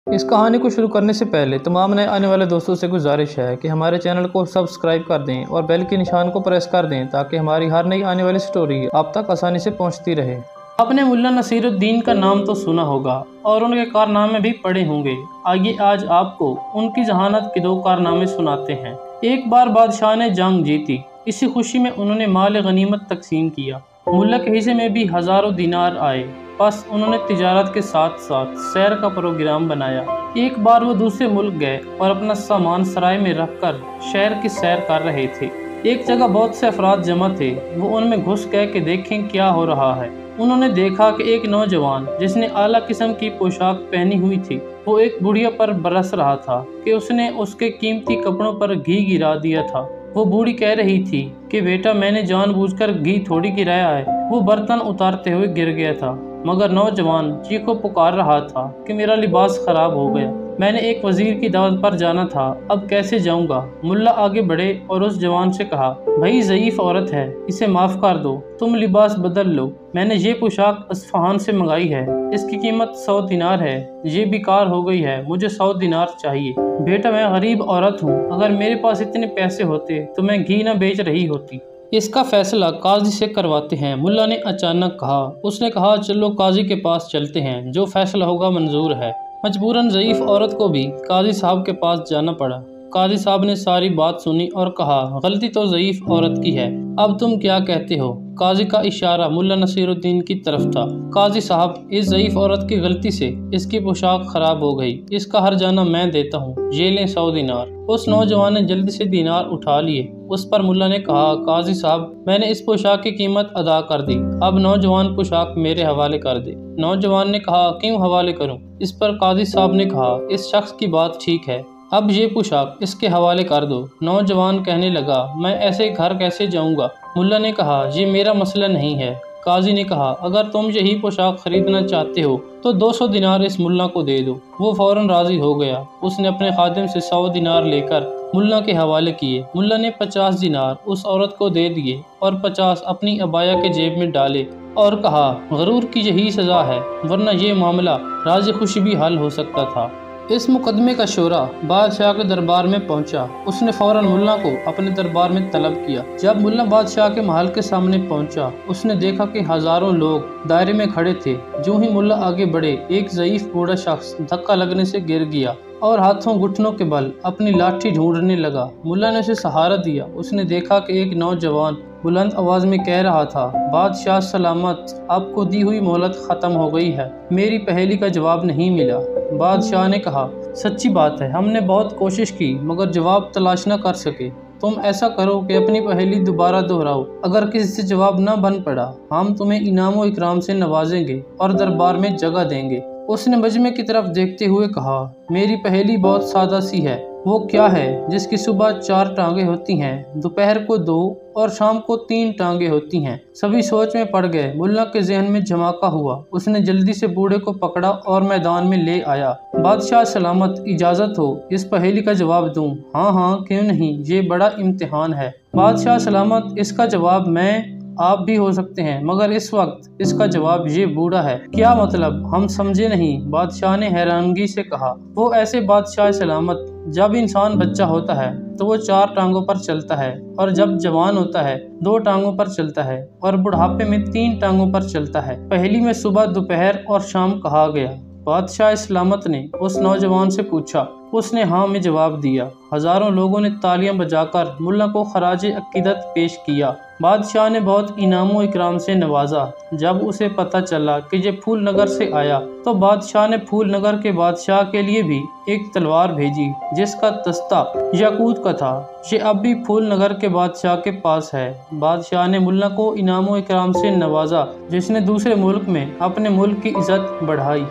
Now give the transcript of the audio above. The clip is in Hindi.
इस कहानी को शुरू करने से पहले तमाम नए आने वाले दोस्तों से गुजारिश है कि हमारे चैनल को सब्सक्राइब कर दें और बेल के निशान को प्रेस कर दें ताकि हमारी हर नई आने वाली स्टोरी आप तक आसानी से पहुंचती रहे। आपने मुल्ला नसीरुद्दीन का नाम तो सुना होगा और उनके कारनामे भी पढ़े होंगे। आइए आज आपको उनकी जहानत के 2 कारनामे सुनाते हैं। एक बार बादशाह ने जंग जीती, इसी खुशी में उन्होंने माल गनीमत तकसीम किया। मुल्ला के हिस्से में भी हज़ारों दिनार आए। बस उन्होंने तिजारत के साथ साथ सैर का प्रोग्राम बनाया। एक बार वो दूसरे मुल्क गए और अपना सामान सराय में रखकर शहर की सैर कर रहे थे। एक जगह बहुत से अफराद जमा थे। वो उनमें घुस गए कि देखें क्या हो रहा है। उन्होंने देखा कि एक नौजवान जिसने आला किस्म की पोशाक पहनी हुई थी, वो एक बुढ़िया पर बरस रहा था कि उसने उसके कीमती कपड़ों पर घी गिरा दिया था। वो बूढ़ी कह रही थी कि बेटा, मैंने जानबूझकर घी थोड़ी गिराया है। वो बर्तन उतारते हुए गिर गया था, मगर नौजवान चीखो पुकार रहा था कि मेरा लिबास खराब हो गया, मैंने एक वजीर की दावत पर जाना था, अब कैसे जाऊंगा। मुल्ला आगे बढ़े और उस जवान से कहा, भाई ज़ईफ औरत है, इसे माफ़ कर दो, तुम लिबास बदल लो। मैंने ये पोशाक अस्फहान से मंगाई है, इसकी कीमत 100 दिनार है, ये बेकार हो गई है, मुझे 100 दिनार चाहिए। बेटा, मैं गरीब औरत हूँ, अगर मेरे पास इतने पैसे होते तो मैं घी न बेच रही होती। इसका फैसला काजी से करवाते हैं, मुल्ला ने अचानक कहा। उसने कहा, चलो काजी के पास चलते हैं, जो फैसला होगा मंजूर है। मजबूरन ज़ईफ औरत को भी काजी साहब के पास जाना पड़ा। काजी साहब ने सारी बात सुनी और कहा, गलती तो ज़ईफ औरत की है, अब तुम क्या कहते हो। काजी का इशारा मुल्ला नसीरुद्दीन की तरफ था। काजी साहब, इस ज़ईफ औरत की गलती से इसकी पोशाक खराब हो गई, इसका हर जाना मैं देता हूँ, ये लें 100 दिनार। उस नौजवान ने जल्दी से दिनार उठा लिए। उस पर मुल्ला ने कहा, काजी साहब, मैंने इस पोशाक की कीमत अदा कर दी, अब नौजवान पोशाक मेरे हवाले कर दे। नौजवान ने कहा, क्यों हवाले करूं। इस पर काजी साहब ने कहा, इस शख्स की बात ठीक है, अब ये पोशाक इसके हवाले कर दो। नौजवान कहने लगा, मैं ऐसे घर कैसे जाऊंगा। मुल्ला ने कहा, ये मेरा मसला नहीं है। काजी ने कहा, अगर तुम यही पोशाक खरीदना चाहते हो तो 200 दिनार इस मुल्ला को दे दो। वो फौरन राजी हो गया। उसने अपने खादिम से 100 दिनार लेकर मुल्ला के हवाले किए। मुल्ला ने 50 दिनार उस औरत को दे दिए और 50 अपनी अबाया के जेब में डाले और कहा, गरूर की यही सज़ा है, वरना ये मामला राज़ी खुशी भी हल हो सकता था। इस मुकदमे का शोरा बादशाह के दरबार में पहुंचा। उसने फौरन मुल्ला को अपने दरबार में तलब किया। जब मुल्ला बादशाह के महल के सामने पहुंचा, उसने देखा कि हजारों लोग दायरे में खड़े थे। जो ही मुल्ला आगे बढ़े, एक ज़ईफ बूढ़ा शख्स धक्का लगने से गिर गया और हाथों घुटनों के बल अपनी लाठी ढूंढने लगा। मुल्ला ने उसे सहारा दिया। उसने देखा कि एक नौजवान बुलंद आवाज में कह रहा था, बादशाह सलामत, आपको दी हुई मोहलत ख़त्म हो गई है, मेरी पहेली का जवाब नहीं मिला। बादशाह ने कहा, सच्ची बात है, हमने बहुत कोशिश की मगर जवाब तलाश न कर सके। तुम ऐसा करो कि अपनी पहेली दोबारा दोहराओ, अगर किसी से जवाब न बन पड़ा हम तुम्हें इनाम व इकराम से नवाजेंगे और दरबार में जगह देंगे। उसने मजमे की तरफ देखते हुए कहा, मेरी पहेली बहुत सादा सी है। वो क्या है जिसकी सुबह 4 टांगे होती हैं, दोपहर को 2 और शाम को 3 टांगे होती हैं। सभी सोच में पड़ गए। मुल्ला के जहन में झमाका हुआ। उसने जल्दी से बूढ़े को पकड़ा और मैदान में ले आया। बादशाह सलामत, इजाज़त हो इस पहेली का जवाब दूं। हाँ हाँ, क्यों नहीं, ये बड़ा इम्तिहान है। बादशाह सलामत, इसका जवाब मैं आप भी हो सकते हैं, मगर इस वक्त इसका जवाब ये बूढ़ा है। क्या मतलब, हम समझे नहीं। बादशाह ने हैरानगी से कहा। वो ऐसे बादशाह सलामत, जब इंसान बच्चा होता है तो वो 4 टांगों पर चलता है, और जब जवान होता है 2 टांगों पर चलता है, और बुढ़ापे में 3 टांगों पर चलता है। पहली में सुबह, दोपहर और शाम कहा गया। बादशाह सलामत ने उस नौजवान से पूछा। उसने हाँ में जवाब दिया। हजारों लोगों ने तालियां बजाकर मुल्ला को खराजे अकीदत पेश किया। बादशाह ने बहुत इनाम व इकराम से नवाजा। जब उसे पता चला कि ये फूल नगर से आया तो बादशाह ने फूल नगर के बादशाह के लिए भी एक तलवार भेजी जिसका दस्ता याकूत का था। ये अब भी फूल नगर के बादशाह के पास है। बादशाह ने मुल्ला को इनाम व इकराम से नवाजा, जिसने दूसरे मुल्क में अपने मुल्क की इज्जत बढ़ाई।